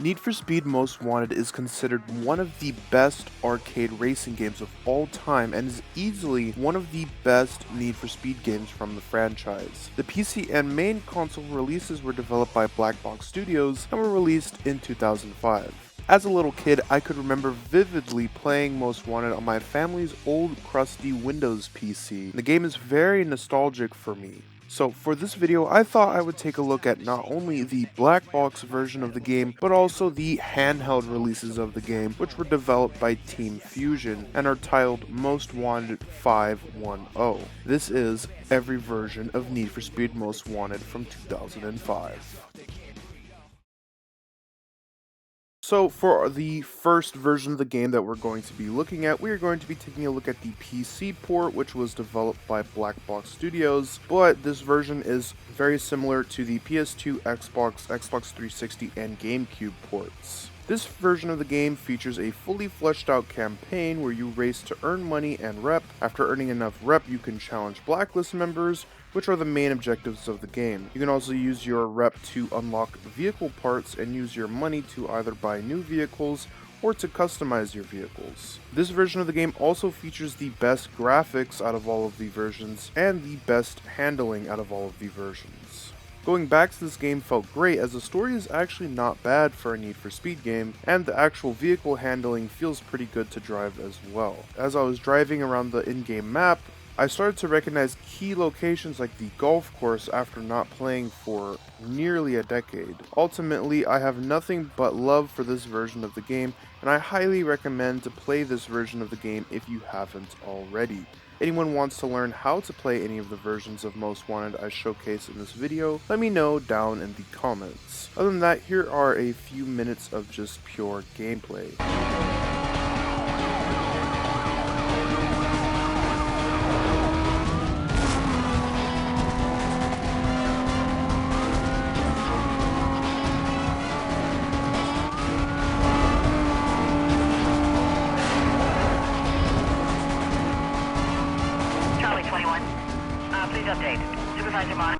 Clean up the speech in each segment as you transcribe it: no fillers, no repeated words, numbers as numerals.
Need for Speed Most Wanted is considered one of the best arcade racing games of all time and is easily one of the best Need for Speed games from the franchise. The PC and main console releases were developed by Black Box Studios and were released in 2005. As a little kid, I could remember vividly playing Most Wanted on my family's old crusty Windows PC. The game is very nostalgic for me. So for this video, I thought I would take a look at not only the black box version of the game, but also the handheld releases of the game, which were developed by Team Fusion and are titled Most Wanted 510. This is every version of Need for Speed Most Wanted from 2005. So for the first version of the game that we're going to be looking at, we are going to be taking a look at the PC port, which was developed by Black Box Studios, but this version is very similar to the PS2, Xbox, Xbox 360, and GameCube ports. This version of the game features a fully fleshed out campaign where you race to earn money and rep. After earning enough rep, you can challenge blacklist members, which are the main objectives of the game. You can also use your rep to unlock vehicle parts and use your money to either buy new vehicles or to customize your vehicles. This version of the game also features the best graphics out of all of the versions and the best handling out of all of the versions. Going back to this game felt great as the story is actually not bad for a Need for Speed game, and the actual vehicle handling feels pretty good to drive as well. As I was driving around the in-game map, I started to recognize key locations like the golf course after not playing for nearly a decade. Ultimately, I have nothing but love for this version of the game, and I highly recommend to play this version of the game if you haven't already. Anyone wants to learn how to play any of the versions of Most Wanted I showcase in this video, let me know down in the comments. Other than that, here are a few minutes of just pure gameplay. Please update. Supervisor Mohrman.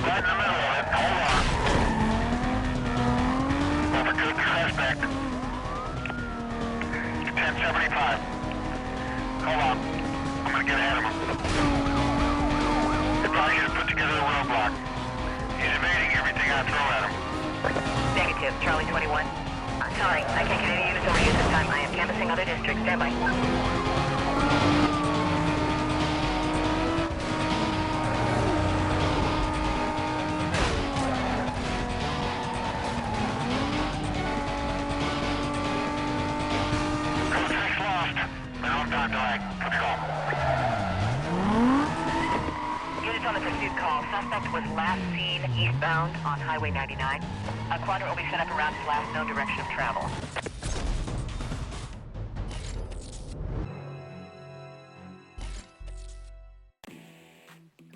Right in the middle of it. Hold on. Overtook the suspect. 1075. Hold on. I'm gonna get ahead of him. They're probably gonna put together a roadblock. He's evading everything I throw at him. Negative. Charlie 21. Sorry, I can't get any units over here this time. I am canvassing other districts. Stand by. Contact lost. Now I'm down lag. Let's go. Units on the pursuit call. Suspect was last seen eastbound on Highway 99. A quadrant will be set up around his last known direction of travel.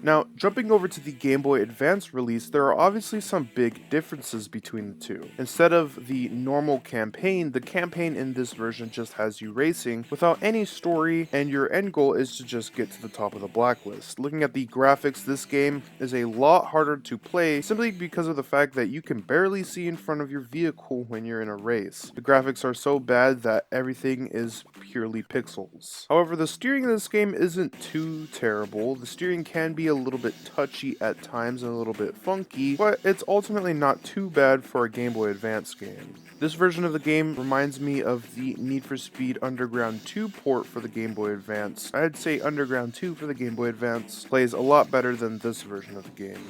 Now, jumping over to the Game Boy Advance release, there are obviously some big differences between the two. Instead of the normal campaign, the campaign in this version just has you racing without any story, and your end goal is to just get to the top of the blacklist. Looking at the graphics, this game is a lot harder to play simply because of the fact that you can barely see in front of your vehicle when you're in a race. The graphics are so bad that everything is purely pixels. However, the steering in this game isn't too terrible. The steering can be a little bit touchy at times and a little bit funky, but it's ultimately not too bad for a Game Boy Advance game. This version of the game reminds me of the Need for Speed Underground 2 port for the Game Boy Advance. I'd say Underground 2 for the Game Boy Advance plays a lot better than this version of the game.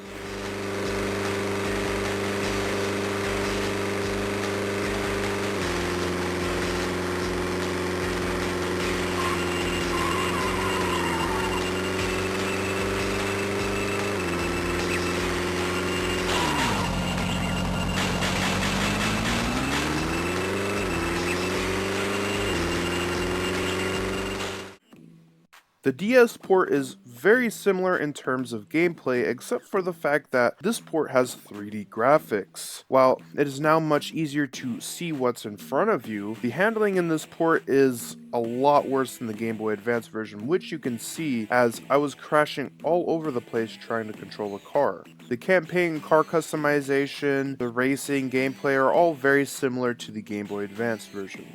The DS port is very similar in terms of gameplay, except for the fact that this port has 3D graphics. While it is now much easier to see what's in front of you, the handling in this port is a lot worse than the Game Boy Advance version, which you can see as I was crashing all over the place trying to control a car. The campaign, car customization, the racing gameplay are all very similar to the Game Boy Advance version.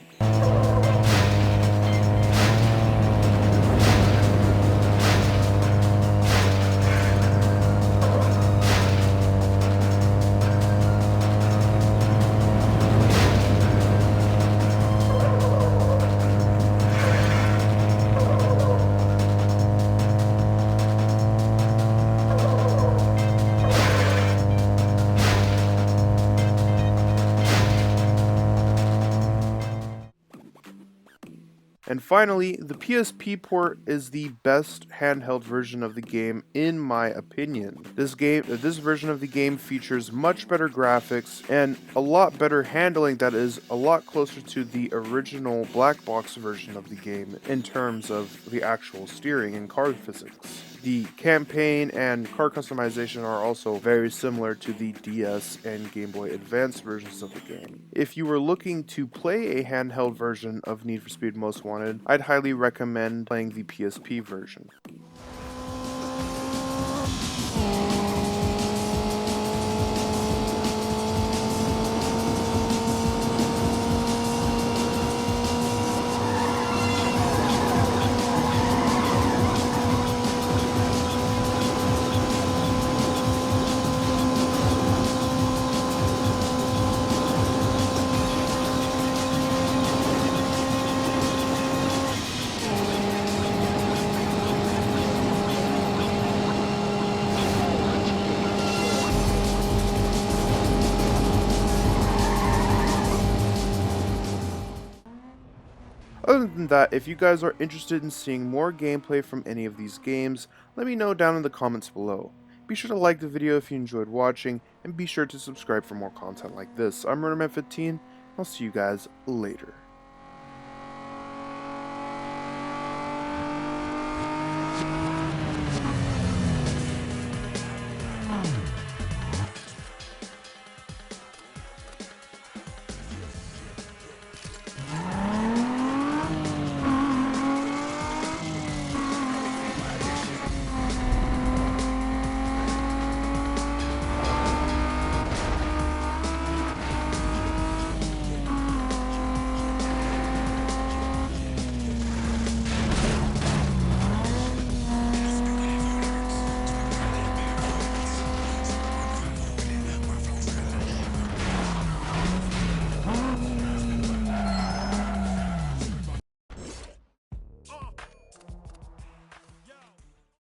And finally, the PSP port is the best handheld version of the game in my opinion. This version of the game features much better graphics and a lot better handling that is a lot closer to the original black box version of the game in terms of the actual steering and car physics. The campaign and car customization are also very similar to the DS and Game Boy Advance versions of the game. If you were looking to play a handheld version of Need for Speed Most Wanted, I'd highly recommend playing the PSP version. Other than that, if you guys are interested in seeing more gameplay from any of these games, let me know down in the comments below. Be sure to like the video if you enjoyed watching, and be sure to subscribe for more content like this. I'm Mohrman 15, and I'll see you guys later.